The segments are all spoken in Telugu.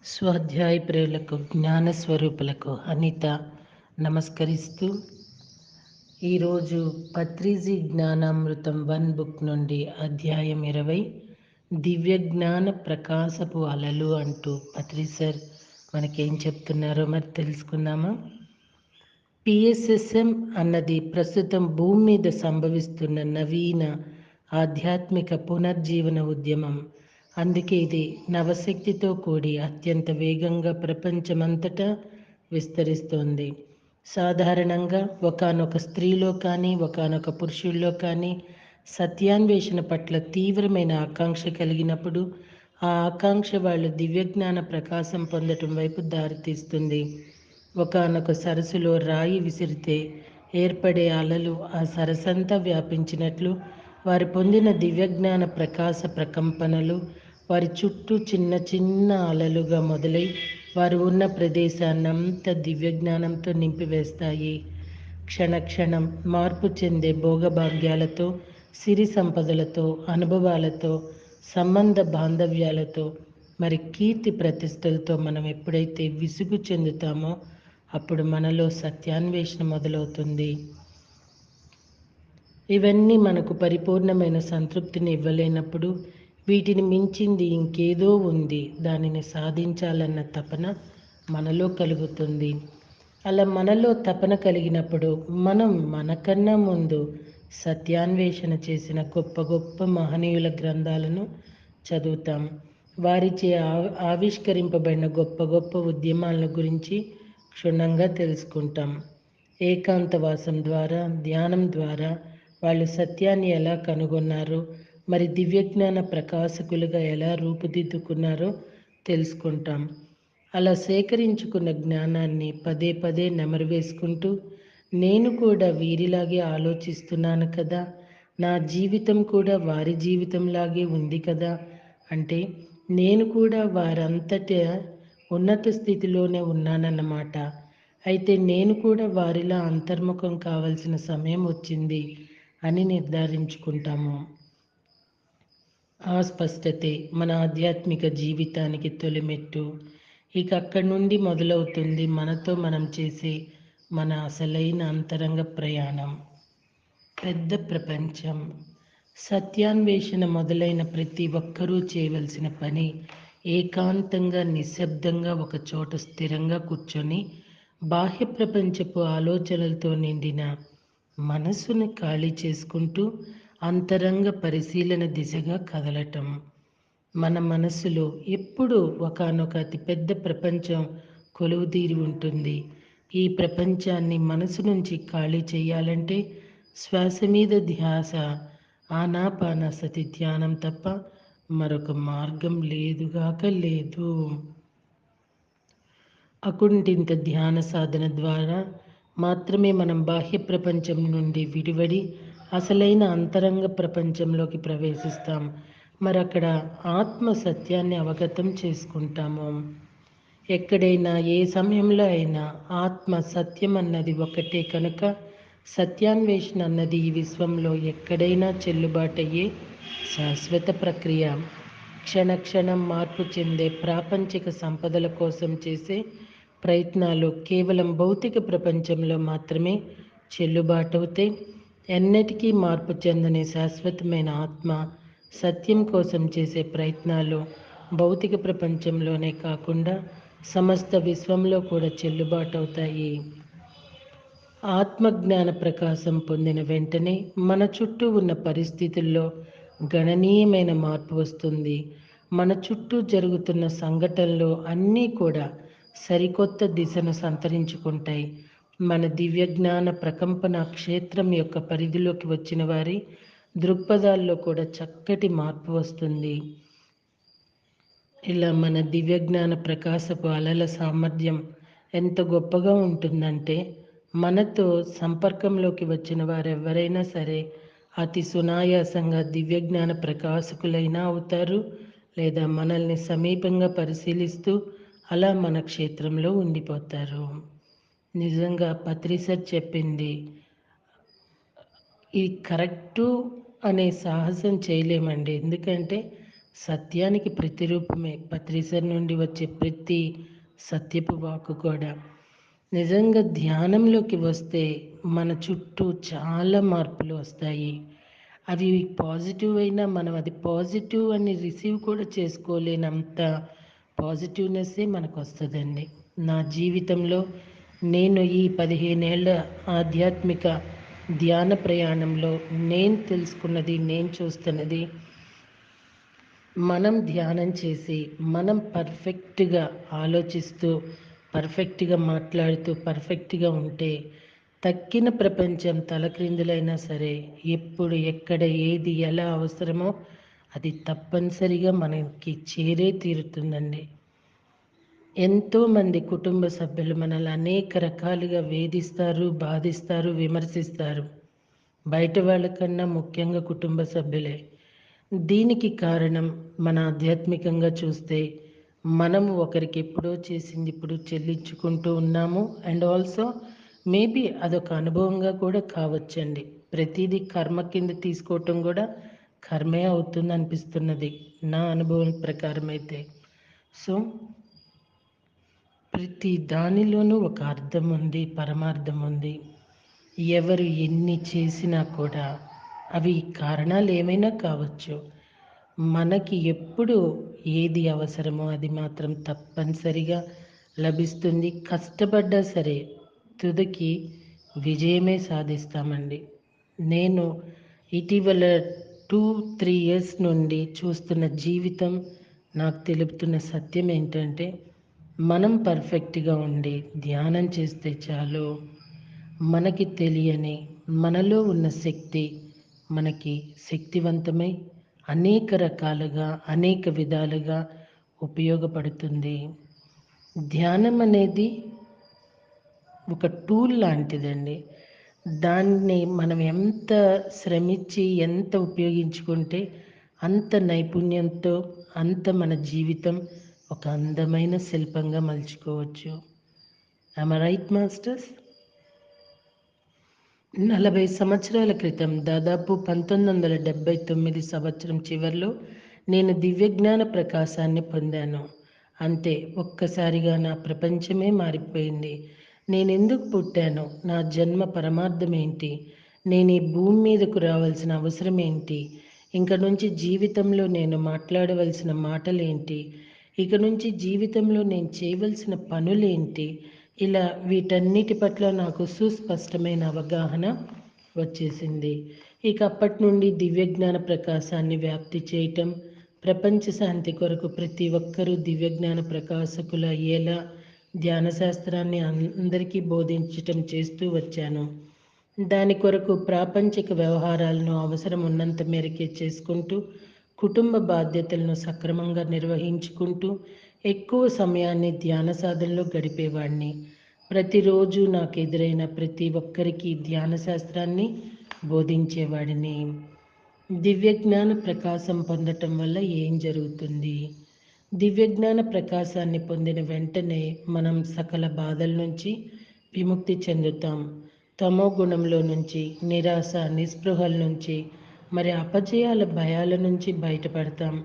స్వాధ్యాయ ప్రియులకు జ్ఞాన స్వరూపులకు అనిత నమస్కరిస్తూ ఈరోజు పత్రిజీ జ్ఞానామృతం 1 బుక్ నుండి అధ్యాయం 20 దివ్య జ్ఞాన ప్రకాశపు అలలు అంటూ పత్రి సార్ మనకేం చెప్తున్నారో మరి తెలుసుకుందామా. పిఎస్ఎస్ఎం అన్నది ప్రస్తుతం భూమి మీద సంభవిస్తున్న నవీన ఆధ్యాత్మిక పునర్జీవన ఉద్యమం. అందుకే ఇది నవశక్తితో కూడి అత్యంత వేగంగా ప్రపంచమంతటా విస్తరిస్తోంది. సాధారణంగా ఒకానొక స్త్రీలో కానీ ఒకానొక పురుషుల్లో కానీ సత్యాన్వేషణ పట్ల తీవ్రమైన ఆకాంక్ష కలిగినప్పుడు ఆ ఆకాంక్ష వాళ్ళు దివ్యజ్ఞాన ప్రకాశం పొందటం వైపు దారితీస్తుంది. ఒకానొక సరస్సులో రాయి విసిరితే ఏర్పడే అలలు ఆ సరస్సంతా వ్యాపించినట్లు వారు పొందిన దివ్యజ్ఞాన ప్రకాశ ప్రకంపనలు వారి చుట్టూ చిన్న చిన్న అలలుగా మొదలై వారు ఉన్న ప్రదేశాన్నంతా దివ్యజ్ఞానంతో నింపివేస్తాయి. క్షణక్షణం మార్పు చెందే భోగభాగ్యాలతో, సిరి సంపదలతో, అనుభవాలతో, సంబంధ బాంధవ్యాలతో, మరి కీర్తి ప్రతిష్టలతో మనం ఎప్పుడైతే విసుగు చెందుతామో అప్పుడు మనలో సత్యాన్వేషణ మొదలవుతుంది. ఇవన్నీ మనకు పరిపూర్ణమైన సంతృప్తిని ఇవ్వలేనప్పుడు వీటిని మించింది ఇంకేదో ఉంది, దానిని సాధించాలన్న తపన మనలో కలుగుతుంది. అలా మనలో తపన కలిగినప్పుడు మనం మనకన్నా ముందు సత్యాన్వేషణ చేసిన గొప్ప గొప్ప మహనీయుల గ్రంథాలను చదువుతాం. వారిచే ఆవిష్కరింపబడిన గొప్ప గొప్ప ఉద్యమాల గురించి క్షుణ్ణంగా తెలుసుకుంటాం. ఏకాంతవాసం ద్వారా, ధ్యానం ద్వారా వాళ్ళు సత్యాన్ని ఎలా కనుగొన్నారో, మరి దివ్యజ్ఞాన ప్రకాశకులుగా ఎలా రూపుదిద్దుకున్నారో తెలుసుకుంటాం. అలా సేకరించుకున్న జ్ఞానాన్ని పదే పదే నెమరు వేసుకుంటూ నేను కూడా వీరిలాగే ఆలోచిస్తున్నాను కదా, నా జీవితం కూడా వారి జీవితంలాగే ఉంది కదా, అంటే నేను కూడా వారంతటా ఉన్నత స్థితిలోనే ఉన్నానన్నమాట. అయితే నేను కూడా వారిలా అంతర్ముఖం కావాల్సిన సమయం వచ్చింది అని నిర్ధారించుకుంటాము. ఆ స్పష్టతే మన ఆధ్యాత్మిక జీవితానికి తొలిమెట్టు. ఇక అక్కడి నుండి మొదలవుతుంది మనతో మనం చేసే మన అసలైన అంతరంగ ప్రయాణం. పెద్ద ప్రపంచం. సత్యాన్వేషణ మొదలైన ప్రతి ఒక్కరూ చేయవలసిన పని ఏకాంతంగా నిశ్శబ్దంగా ఒక చోట స్థిరంగా కూర్చొని బాహ్య ప్రపంచపు ఆలోచనలతో నిండిన మనసును ఖాళీ చేసుకుంటూ అంతరంగ పరిశీలన దిశగా కదలటం. మన మనసులో ఎప్పుడూ ఒకానొక అతిపెద్ద ప్రపంచం కొలువుదీరి ఉంటుంది. ఈ ప్రపంచాన్ని మనసు నుంచి ఖాళీ చేయాలంటే శ్వాస మీద ధ్యాస, ఆనాపానసతి ధ్యానం తప్ప మరొక మార్గం లేదుగాక లేదు. అకుంఠిత ధ్యాన సాధన ద్వారా మాత్రమే మనం బాహ్య ప్రపంచం నుండి విడివడి అసలైన అంతరంగ ప్రపంచంలోకి ప్రవేశిస్తాం. మరి అక్కడ ఆత్మ సత్యాన్ని అవగతం చేసుకుంటాము. ఎక్కడైనా ఏ సమయంలో అయినా ఆత్మ సత్యం అన్నది ఒకటే కనుక సత్యాన్వేషణ అన్నది ఈ విశ్వంలో ఎక్కడైనా చెల్లుబాటయ్యే శాశ్వత ప్రక్రియ. క్షణక్షణం మార్పు చెందే ప్రాపంచిక సంపదల కోసం చేసే ప్రయత్నాలు కేవలం భౌతిక ప్రపంచంలో మాత్రమే చెల్లుబాటవుతాయి. ఎన్నటికీ మార్పు చెందని శాశ్వతమైన ఆత్మ సత్యం కోసం చేసే ప్రయత్నాలు భౌతిక ప్రపంచంలోనే కాకుండా సమస్త విశ్వంలో కూడా చెల్లుబాటు అవుతాయి. ఆత్మజ్ఞాన ప్రకాశం పొందిన వెంటనే మన చుట్టూ ఉన్న పరిస్థితుల్లో గణనీయమైన మార్పు వస్తుంది. మన చుట్టూ జరుగుతున్న సంఘటనలు అన్నీ కూడా సరికొత్త దిశను సంతరించుకుంటాయి. మన దివ్యజ్ఞాన ప్రకంపన క్షేత్రం యొక్క పరిధిలోకి వచ్చిన వారి దృక్పథాల్లో కూడా చక్కటి మార్పు వస్తుంది. ఇలా మన దివ్యజ్ఞాన ప్రకాశపు అలల సామర్థ్యం ఎంత గొప్పగా ఉంటుందంటే మనతో సంపర్కంలోకి వచ్చిన వారెవరైనా సరే అతి సునాయాసంగా దివ్యజ్ఞాన ప్రకాశకులైనా అవుతారు, లేదా మనల్ని సమీపంగా పరిశీలిస్తూ అలా మన క్షేత్రంలో ఉండిపోతారు. నిజంగా పత్రి సార్ చెప్పింది ఈ కరెక్టు అనే సాహసం చేయలేమండి. ఎందుకంటే సత్యానికి ప్రతిరూపమే పత్రిసర్ నుండి వచ్చే ప్రతి సత్యపు వాక్కు కూడా. నిజంగా ధ్యానంలోకి వస్తే మన చుట్టూ చాలా మార్పులు వస్తాయి. అవి పాజిటివ్ అయినా మనం అది పాజిటివ్ అని రిసీవ్ కూడా చేసుకోలేనంత పాజిటివ్నెస్సే మనకు వస్తుందండి. నా జీవితంలో నేను ఈ 15 ఏళ్ళ ఆధ్యాత్మిక ధ్యాన ప్రయాణంలో నేను తెలుసుకున్నది, నేను చూస్తున్నది, మనం ధ్యానం చేసి మనం పర్ఫెక్ట్గా ఆలోచిస్తూ పర్ఫెక్ట్గా మాట్లాడుతూ పర్ఫెక్ట్గా ఉంటే తక్కిన ప్రపంచం తలక్రిందులైనా సరే ఎప్పుడు ఎక్కడ ఏది ఎలా అవసరమో అది తప్పనిసరిగా మనకి చేరే తీరుతుందండి. ఎంతోమంది కుటుంబ సభ్యులు మనల్ని అనేక రకాలుగా వేధిస్తారు, బాధిస్తారు, విమర్శిస్తారు. బయట వాళ్ళకన్నా ముఖ్యంగా కుటుంబ సభ్యులే. దీనికి కారణం మన ఆధ్యాత్మికంగా చూస్తే మనము ఒకరికి ఎప్పుడో చేసింది ఇప్పుడు చెల్లించుకుంటూ ఉన్నాము. అండ్ ఆల్సో మేబీ అదొక అనుభవంగా కూడా కావచ్చండి. ప్రతిదీ కర్మ కింద తీసుకోవటం కూడా కర్మే అవుతుంది అనిపిస్తున్నది నా అనుభవం ప్రకారం అయితే. సో ప్రతి దానిలోనూ ఒక అర్థం ఉంది, పరమార్థం ఉంది. ఎవరు ఎన్ని చేసినా కూడా అవి కారణాలు ఏమైనా కావచ్చు. మనకి ఎప్పుడు ఏది అవసరమో అది మాత్రం తప్పనిసరిగా లభిస్తుంది. కష్టపడ్డా సరే తుదకి విజయమే సాధిస్తామండి. నేను ఇటీవల 2-3 ఇయర్స్ నుండి చూస్తున్న జీవితం నాకు తెలుపుతున్న సత్యం ఏంటంటే మనం పర్ఫెక్ట్గా ఉండి ధ్యానం చేస్తే చాలు మనకి తెలియని మనలో ఉన్న శక్తి మనకి శక్తివంతమై అనేక రకాలుగా అనేక విధాలుగా ఉపయోగపడుతుంది. ధ్యానం అనేది ఒక టూల్ లాంటిదండి. దాన్ని మనం ఎంత శ్రమించి ఎంత ఉపయోగించుకుంటే అంత నైపుణ్యంతో అంత మన జీవితం ఒక అందమైన శిల్పంగా మలుచుకోవచ్చు. Am I right masters? 40 సంవత్సరాల క్రితం దాదాపు 1979 సంవత్సరం చివరిలో నేను దివ్యజ్ఞాన ప్రకాశాన్ని పొందాను. అంతే, ఒక్కసారిగా నా ప్రపంచమే మారిపోయింది. నేనెందుకు పుట్టాను? నా జన్మ పరమార్థం ఏంటి? నేను ఈ భూమి మీదకు రావాల్సిన అవసరం ఏంటి? ఇంక నుంచి జీవితంలో నేను మాట్లాడవలసిన మాటలేంటి? ఇక నుంచి జీవితంలో నేను చేయవలసిన పనులేంటి? ఇలా వీటన్నిటి పట్ల నాకు సుస్పష్టమైన అవగాహన వచ్చేసింది. ఇక అప్పటి నుండి దివ్యజ్ఞాన ప్రకాశాన్ని వ్యాప్తి చేయటం, ప్రపంచ శాంతి కొరకు ప్రతి ఒక్కరూ దివ్యజ్ఞాన ప్రకాశకులు అయ్యేలా ధ్యాన శాస్త్రాన్ని అందరికీ బోధించటం చేస్తూ వచ్చాను. దాని కొరకు ప్రాపంచిక వ్యవహారాలను అవసరం ఉన్నంత మేరకే చేసుకుంటూ కుటుంబ బాధ్యతలను సక్రమంగా నిర్వహించుకుంటూ ఎక్కువ సమయాన్ని ధ్యాన సాధనలో గడిపేవాడిని. ప్రతిరోజు నాకు ఎదురైన ప్రతి ఒక్కరికి ధ్యాన శాస్త్రాన్ని బోధించేవాడిని. దివ్యజ్ఞాన ప్రకాశం పొందటం వల్ల ఏం జరుగుతుంది? దివ్యజ్ఞాన ప్రకాశాన్ని పొందిన వెంటనే మనం సకల బాధల నుంచి విముక్తి చెందుతాం. తమో గుణంలో నుంచి, నిరాశ నిస్పృహల నుంచి, మరి అపజయాల భయాల నుంచి బయటపడతాం.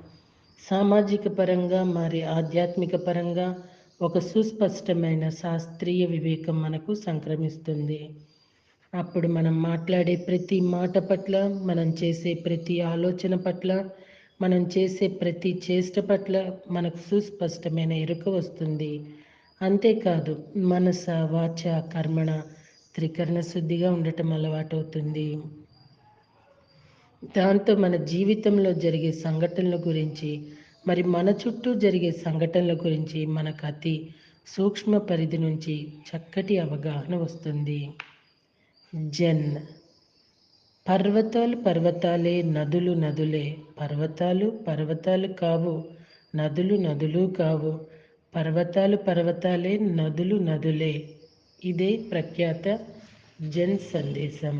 సామాజిక పరంగా మరి ఆధ్యాత్మిక పరంగా ఒక సుస్పష్టమైన శాస్త్రీయ వివేకం మనకు సంక్రమిస్తుంది. అప్పుడు మనం మాట్లాడే ప్రతి మాట పట్ల, మనం చేసే ప్రతి ఆలోచన పట్ల, మనం చేసే ప్రతి చేష్ట పట్ల మనకు సుస్పష్టమైన ఎరుక వస్తుంది. అంతేకాదు మనస వాచ కర్మణ త్రికరణ శుద్ధిగా ఉండటం అలవాటవుతుంది. దాంతో మన జీవితంలో జరిగే సంఘటనల గురించి, మరి మన చుట్టూ జరిగే సంఘటనల గురించి మనకు అతి సూక్ష్మ పరిధి నుంచి చక్కటి అవగాహన వస్తుంది. జన్. పర్వతాలు పర్వతాలే, నదులు నదులే. పర్వతాలు పర్వతాలు కావు, నదులు నదులు కావు. పర్వతాలు పర్వతాలే, నదులు నదులే. ఇదే ప్రఖ్యాత జన్ సందేశం.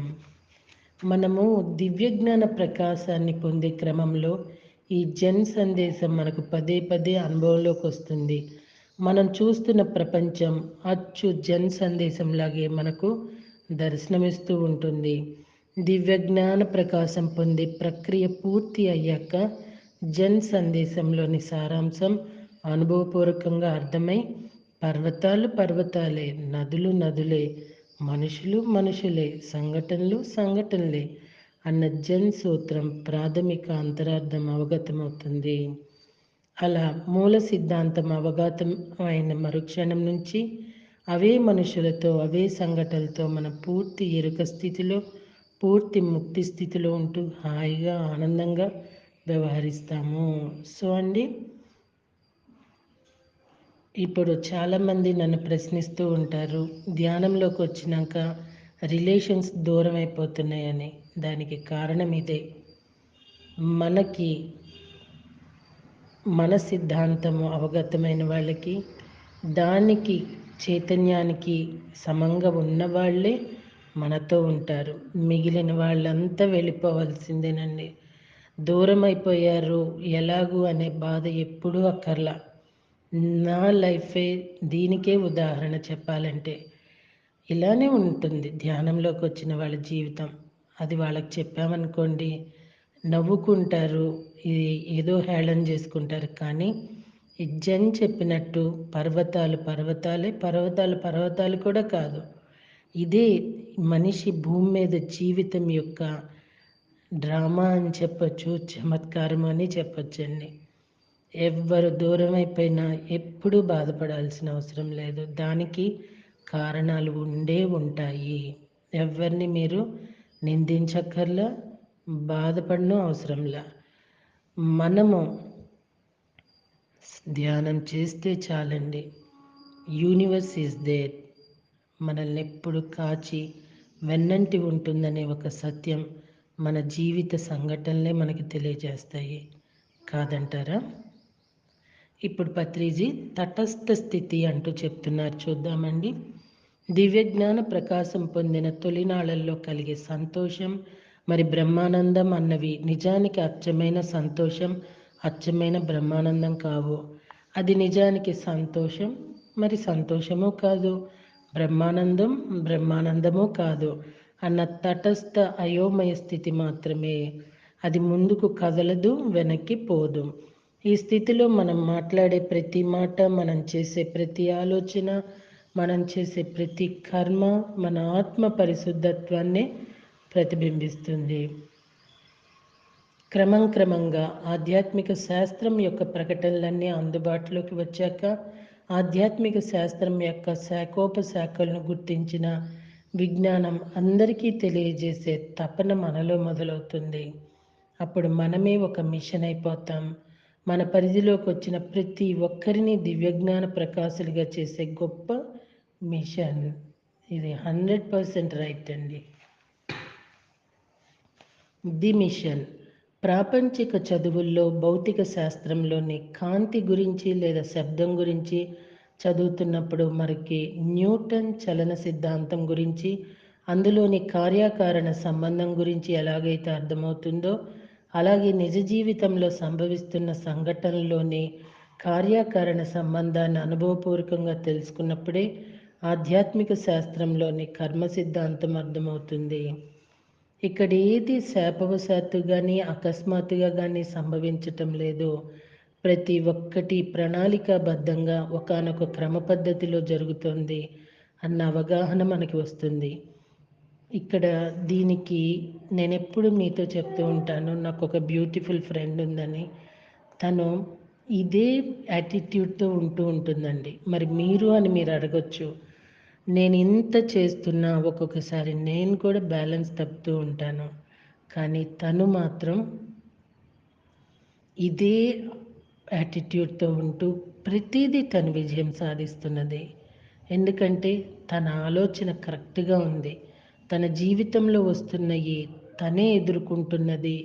మనము దివ్యజ్ఞాన ప్రకాశాన్ని పొందే క్రమంలో ఈ జన్ సందేశం మనకు పదే పదే అనుభవంలోకి వస్తుంది. మనం చూస్తున్న ప్రపంచం అచ్చు జన్ సందేశంలాగే మనకు దర్శనమిస్తూ ఉంటుంది. దివ్యజ్ఞాన ప్రకాశం పొందే ప్రక్రియ పూర్తి అయ్యాక జన్ సందేశంలోని సారాంశం అనుభవపూర్వకంగా అర్థమై పర్వతాలు పర్వతాలే, నదులు నదులే, మనుషులు మనుషులే, సంఘటనలు సంఘటనలే అన్న జన్ సూత్రం ప్రాథమిక అంతరార్థం అవగతమవుతుంది. అలా మూల సిద్ధాంతం అవగతం అయిన మరుక్షణం నుంచి అవే మనుషులతో అవే సంఘటనలతో మన పూర్తి ఎరుక స్థితిలో, పూర్తి ముక్తి స్థితిలో ఉంటూ హాయిగా ఆనందంగా వ్యవహరిస్తాము. సో అండి, ఇప్పుడు చాలామంది నన్ను ప్రశ్నిస్తూ ఉంటారు, ధ్యానంలోకి వచ్చినాక రిలేషన్స్ దూరం అయిపోతున్నాయని. దానికి కారణం ఇదే. మనకి మన సిద్ధాంతము అవగతమైన వాళ్ళకి, దానికి చైతన్యానికి సమంగా ఉన్నవాళ్ళే మనతో ఉంటారు. మిగిలిన వాళ్ళంతా వెళ్ళిపోవాల్సిందేనండి. దూరం అయిపోయారు ఎలాగూ అనే బాధ ఎప్పుడూ అక్కర్లా. నా లైఫే దీనికే ఉదాహరణ చెప్పాలంటే. ఇలానే ఉంటుంది ధ్యానంలోకి వచ్చిన వాళ్ళ జీవితం. అది వాళ్ళకి చెప్పామనుకోండి, నవ్వుకుంటారు, ఇది ఏదో హేళన చేసుకుంటారు. కానీ ఈ జన్ చెప్పినట్టు పర్వతాలు పర్వతాలే, పర్వతాలు పర్వతాలు కూడా కాదు. ఇదే మనిషి భూమి మీద జీవితం యొక్క డ్రామా అని చెప్పచ్చు, చమత్కారం అని చెప్పచ్చండి. ఎవ్వరు దూరం అయిపోయినా ఎప్పుడూ బాధపడాల్సిన అవసరం లేదు. దానికి కారణాలు ఉండే ఉంటాయి. ఎవరిని మీరు నిందించక్కర్లా, బాధపడను అవసరంలా. మనము ధ్యానం చేస్తే చాలండి. యూనివర్స్ ఈజ్ దేర్, మనల్ని ఎప్పుడు కాచి వెన్నంటి ఉంటుందనే ఒక సత్యం మన జీవిత సంఘటనలే మనకి తెలియజేస్తాయి. కాదంటారా? ఇప్పుడు పత్రిజీ తటస్థ స్థితి అంటూ చెప్తున్నారు, చూద్దామండి. దివ్యజ్ఞాన ప్రకాశం పొందిన తొలినాళ్ళల్లో కలిగే సంతోషం మరి బ్రహ్మానందం అన్నవి నిజానికి అచ్చమైన సంతోషం, అచ్చమైన బ్రహ్మానందం కావు. అది నిజానికి సంతోషం మరి సంతోషము కాదు, బ్రహ్మానందం బ్రహ్మానందము కాదు అన్న తటస్థ అయోమయ స్థితి మాత్రమే. అది ముందుకు కదలదు, వెనక్కి పోదు. ఈ స్థితిలో మనం మాట్లాడే ప్రతి మాట, మనం చేసే ప్రతి ఆలోచన, మనం చేసే ప్రతి కర్మ మన ఆత్మ పరిశుద్ధత్వాన్ని ప్రతిబింబిస్తుంది. క్రమంగా ఆధ్యాత్మిక శాస్త్రం యొక్క ప్రకటనలన్నీ అందుబాటులోకి వచ్చాక ఆధ్యాత్మిక శాస్త్రం యొక్క శాఖోపశాఖలను గుర్తించిన విజ్ఞానం అందరికీ తెలియజేసే తపన మనలో మొదలవుతుంది. అప్పుడు మనమే ఒక మిషన్ అయిపోతాం. మన పరిధిలోకి వచ్చిన ప్రతి ఒక్కరిని దివ్యజ్ఞాన ప్రకాశులుగా చేసే గొప్ప మిషన్ ఇది. 100% రైట్ అండి. The mission. ప్రాపంచిక చదువుల్లో భౌతిక శాస్త్రంలోని కాంతి గురించి లేదా శబ్దం గురించి చదువుతున్నప్పుడు మనకి న్యూటన్ చలన సిద్ధాంతం గురించి, అందులోని కార్యకారణ సంబంధం గురించి ఎలాగైతే అర్థమవుతుందో, అలాగే నిజ జీవితంలో సంభవిస్తున్న సంఘటనలోని కార్యకారణ సంబంధాన్ని అనుభవపూర్వకంగా తెలుసుకున్నప్పుడే ఆధ్యాత్మిక శాస్త్రంలోని కర్మ సిద్ధాంతం అర్థమవుతుంది. ఇక్కడ ఏది శాపవశాత్తు కానీ అకస్మాత్తుగా కానీ సంభవించటం లేదు. ప్రతి ఒక్కటి ప్రణాళికాబద్ధంగా ఒకానొక క్రమ పద్ధతిలో జరుగుతుంది అన్న అవగాహన మనకి వస్తుంది. ఇక్కడ దీనికి నేను ఎప్పుడు మీతో చెప్తూ ఉంటాను, నాకు ఒక బ్యూటిఫుల్ ఫ్రెండ్ ఉందని. తను ఇదే యాటిట్యూడ్తో ఉంటుందండి. మరి మీరు అని మీరు అడగొచ్చు. నేను ఇంత చేస్తున్నా ఒక్కొక్కసారి నేను కూడా బ్యాలెన్స్ తప్పుతూ ఉంటాను. కానీ తను మాత్రం ఇదే యాటిట్యూడ్తో ఉంటూ ప్రతిదీ తను విజయం సాధిస్తున్నది. ఎందుకంటే తన ఆలోచన కరెక్ట్గా ఉంది. తన జీవితంలో వస్తున్నవి తనే ఎదుర్కొంటున్నది,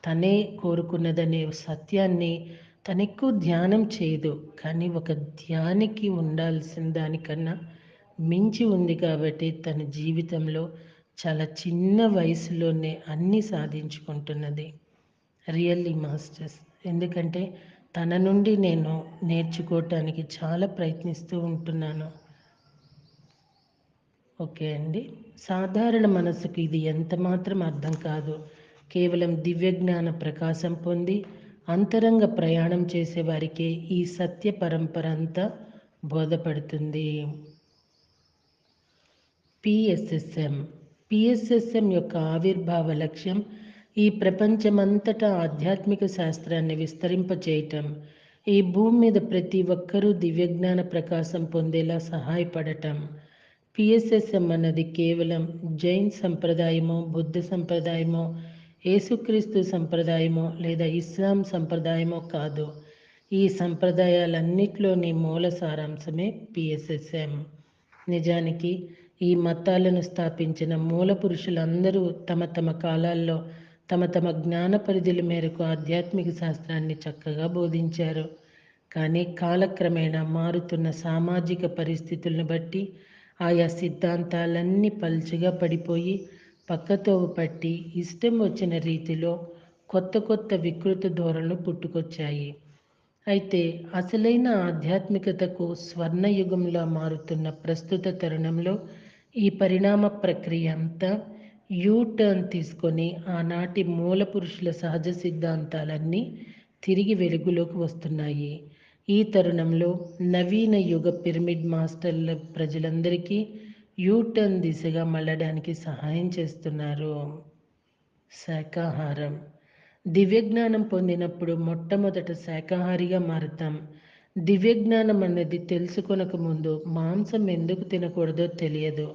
తనే కోరుకున్నదనే సత్యాన్ని తను ఎక్కువ ధ్యానం చేయదు. కానీ ఒక ధ్యానికి ఉండాల్సిన దానికన్నా మించి ఉంది కాబట్టి తన జీవితంలో చాలా చిన్న వయసులోనే అన్నీ సాధించుకుంటున్నది. Really masters. ఎందుకంటే తన నుండి నేను నేర్చుకోవటానికి చాలా ప్రయత్నిస్తూ ఉంటున్నాను. ఓకే అండి. సాధారణ మనసుకు ఇది ఎంత మాత్రం అర్థం కాదు. కేవలం దివ్యజ్ఞాన ప్రకాశం పొంది అంతరంగ ప్రయాణం చేసేవారికే ఈ సత్య పరంపర అంతా బోధపడుతుంది. పిఎస్ఎస్ఎం పిఎస్ఎస్ఎం యొక్క ఆవిర్భావ లక్ష్యం ఈ ప్రపంచమంతటా ఆధ్యాత్మిక శాస్త్రాన్ని విస్తరింపచేయటం, ఈ భూమి మీద ప్రతి ఒక్కరూ దివ్యజ్ఞాన ప్రకాశం పొందేలా సహాయపడటం. పిఎస్ఎస్ఎం అన్నది కేవలం జైన్ సంప్రదాయమో, బుద్ధ సంప్రదాయమో, యేసుక్రీస్తు సంప్రదాయమో లేదా ఇస్లాం సంప్రదాయమో కాదు. ఈ సంప్రదాయాలన్నిట్లోని మూల సారాంశమే పిఎస్ఎస్ఎం. నిజానికి ఈ మతాలను స్థాపించిన మూల పురుషులందరూ తమ తమ కాలాల్లో తమ తమ జ్ఞాన పరిధుల మేరకు ఆధ్యాత్మిక శాస్త్రాన్ని చక్కగా బోధించారు. కానీ కాలక్రమేణా మారుతున్న సామాజిక పరిస్థితులను బట్టి ఆయా సిద్ధాంతాలన్నీ పల్చగా పడిపోయి పక్కతోవ పట్టి ఇష్టం వచ్చిన రీతిలో కొత్త కొత్త వికృత ధోరణులు పుట్టుకొచ్చాయి. అయితే అసలైన ఆధ్యాత్మికతకు స్వర్ణయుగంలా మారుతున్న ప్రస్తుత తరుణంలో ఈ పరిణామ ప్రక్రియ అంతా టర్న్ తీసుకొని ఆనాటి మూల పురుషుల సహజ సిద్ధాంతాలన్నీ తిరిగి వెలుగులోకి వస్తున్నాయి. ఈ తరుణంలో నవీన యుగ పిరమిడ్ మాస్టర్ల ప్రజలందరికీ టర్న్ దిశగా మళ్ళడానికి సహాయం చేస్తున్నారు. శాకాహారం దివ్యజ్ఞానం పొందినప్పుడు మొట్టమొదట శాకాహారిగా మారుతాం. దివ్యజ్ఞానం అనేది తెలుసుకొనక ముందు మాంసం ఎందుకు తినకూడదో తెలియదు.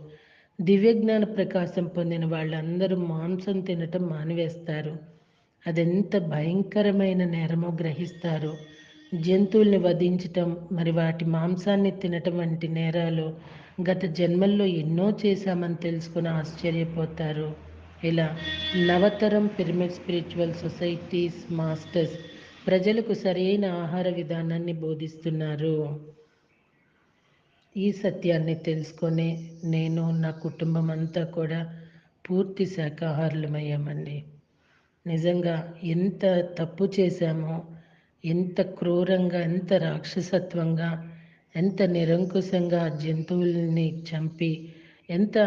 దివ్యజ్ఞాన ప్రకాశం పొందిన వాళ్ళందరూ మాంసం తినటం మానివేస్తారు. అదెంత భయంకరమైన నేరమో గ్రహిస్తారు. జంతువుల్ని వధించటం, మరి వాటి మాంసాన్ని తినటం వంటి నేరాలు గత జన్మల్లో ఎన్నో చేశామని తెలుసుకుని ఆశ్చర్యపోతారు. ఇలా నవతరం పిరమిడ్ స్పిరిచువల్ సొసైటీస్ మాస్టర్స్ ప్రజలకు సరైన ఆహార విధానాన్ని బోధిస్తున్నారు. ఈ సత్యాన్ని తెలుసుకొని నేను, నా కుటుంబం అంతా కూడా పూర్తి శాకాహారులమయ్యామండి. నిజంగా ఎంత తప్పు చేశామో, ఎంత క్రూరంగా, ఎంత రాక్షసత్వంగా, ఎంత నిరంకుశంగా జంతువుల్ని చంపి, ఎంత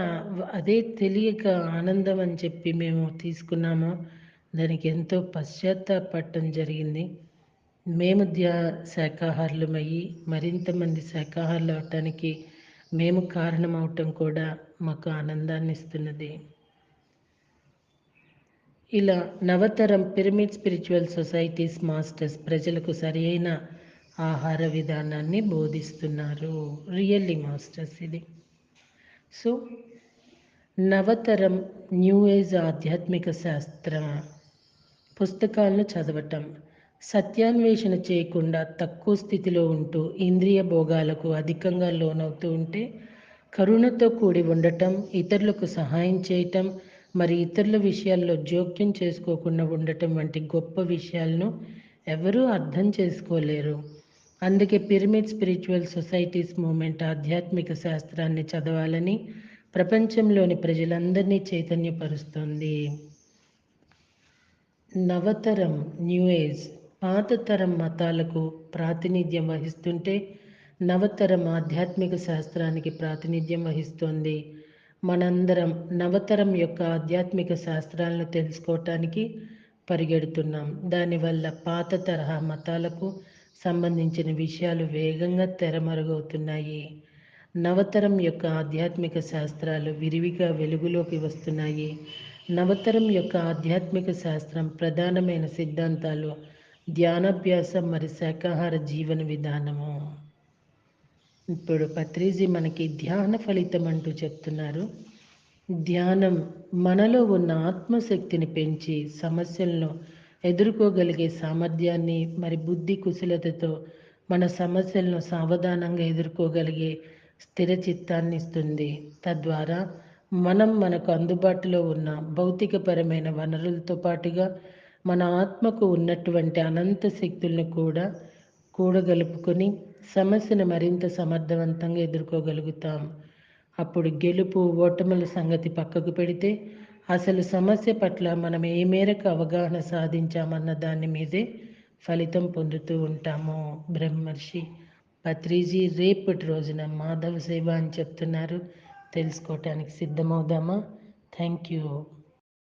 అదే తెలియక ఆనందం అని చెప్పి మేము తీసుకున్నామో దానికి ఎంతో పశ్చాత్తాపడటం జరిగింది. మేము శాకాహారులమయ్యి మరింతమంది శాకాహారులు అవటానికి మేము కారణమవటం కూడా మాకు ఆనందాన్ని ఇస్తున్నది. ఇలా నవతరం పిరమిడ్ స్పిరిచువల్ సొసైటీస్ మాస్టర్స్ ప్రజలకు సరైన ఆహార విధానాన్ని బోధిస్తున్నారు. రియల్లీ మాస్టర్స్ ఇది. సో నవతరం న్యూ ఏజ్ ఆధ్యాత్మిక శాస్త్ర పుస్తకాలను చదవటం, సత్యాన్వేషణ చేయకుండా తక్కువ స్థితిలో ఉంటూ ఇంద్రియ భోగాలకు అధికంగా లోనవుతూ ఉంటే కరుణతో కూడి ఉండటం, ఇతరులకు సహాయం చేయటం, మరి ఇతరుల విషయాల్లో జోక్యం చేసుకోకుండా ఉండటం వంటి గొప్ప విషయాలను ఎవరూ అర్థం చేసుకోలేరు. అందుకే పిరమిడ్ స్పిరిచువల్ సొసైటీస్ మూమెంట్ ఆధ్యాత్మిక శాస్త్రాన్ని చదవాలని ప్రపంచంలోని ప్రజలందరినీ చైతన్యపరుస్తుంది. నవతరం న్యూ ఏజ్ పాత తరం మతాలకు ప్రాతినిధ్యం వహిస్తుంటే నవతరం ఆధ్యాత్మిక శాస్త్రానికి ప్రాతినిధ్యం వహిస్తోంది. మనందరం నవతరం యొక్క ఆధ్యాత్మిక శాస్త్రాలను తెలుసుకోవటానికి పరిగెడుతున్నాం. దానివల్ల పాత తరహా మతాలకు సంబంధించిన విషయాలు వేగంగా తెరమరుగవుతున్నాయి. నవతరం యొక్క ఆధ్యాత్మిక శాస్త్రాలు విరివిగా వెలుగులోకి వస్తున్నాయి. నవతరం యొక్క ఆధ్యాత్మిక శాస్త్రం ప్రధానమైన సిద్ధాంతాలు ధ్యానాభ్యాసం మరి శాకాహార జీవన విధానము. ఇప్పుడు పత్రిజీ మనకి ధ్యాన ఫలితం అంటూ చెప్తున్నారు. ధ్యానం మనలో ఉన్న ఆత్మశక్తిని పెంచి సమస్యలను ఎదుర్కోగలిగే సామర్థ్యాన్ని మరి బుద్ధి కుశలతతో మన సమస్యలను సావధానంగా ఎదుర్కోగలిగే స్థిర చిత్తాన్ని ఇస్తుంది. తద్వారా మనం మనకు అందుబాటులో ఉన్న భౌతికపరమైన వనరులతో పాటుగా మన ఆత్మకు ఉన్నటువంటి అనంత శక్తులను కూడా కూడగలుపుకొని సమస్యను మరింత సమర్థవంతంగా ఎదుర్కోగలుగుతాం. అప్పుడు గెలుపు ఓటముల సంగతి పక్కకు పెడితే అసలు సమస్య పట్ల మనం ఏ మేరకు అవగాహన సాధించామన్న దాని మీదే ఫలితం పొందుతూ ఉంటాము. బ్రహ్మర్షి పత్రిజీ రేపటి రోజున మాధవ సేవ అని చెప్తున్నారు. తెలుసుకోవటానికి సిద్ధమవుదామా? Thank you.